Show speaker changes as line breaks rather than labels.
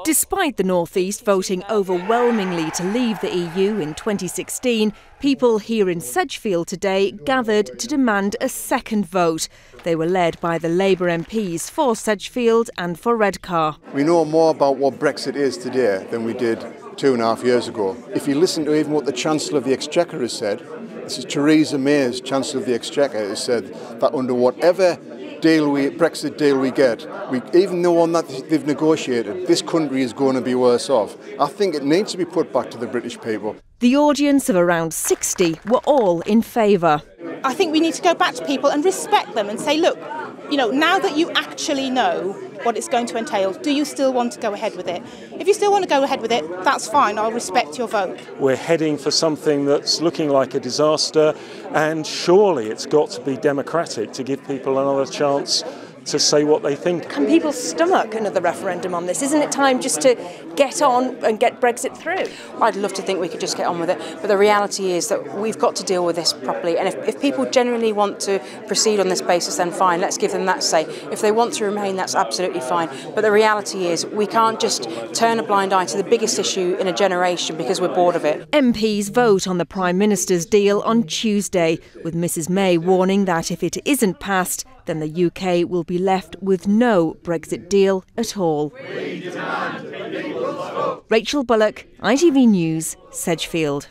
Despite the North East voting overwhelmingly to leave the EU in 2016, people here in Sedgefield today gathered to demand a second vote. They were led by the Labour MPs for Sedgefield and for Redcar.
We know more about what Brexit is today than we did 2.5 years ago. If you listen to even what the Chancellor of the Exchequer has said, this is Theresa May's Chancellor of the Exchequer, has said that under whatever Brexit deal we get, even the one that they've negotiated, this country is going to be worse off. I think it needs to be put back to the British people.
The audience of around 60 were all in favour.
I think we need to go back to people and respect them and say, look, you know, now that you actually know what it's going to entail, do you still want to go ahead with it? If you still want to go ahead with it, that's fine, I'll respect your vote.
We're heading for something that's looking like a disaster, and surely it's got to be democratic to give people another chance to say what they think.
Can people stomach another referendum on this? Isn't it time just to get on and get Brexit through?
I'd love to think we could just get on with it, but the reality is that we've got to deal with this properly, and if people genuinely want to proceed on this basis, then fine, let's give them that say. If they want to remain, that's absolutely fine, but the reality is we can't just turn a blind eye to the biggest issue in a generation because we're bored of it.
MPs vote on the Prime Minister's deal on Tuesday, with Mrs May warning that if it isn't passed, then the UK will be left with no Brexit deal at all. Rachel Bullock, ITV News, Sedgefield.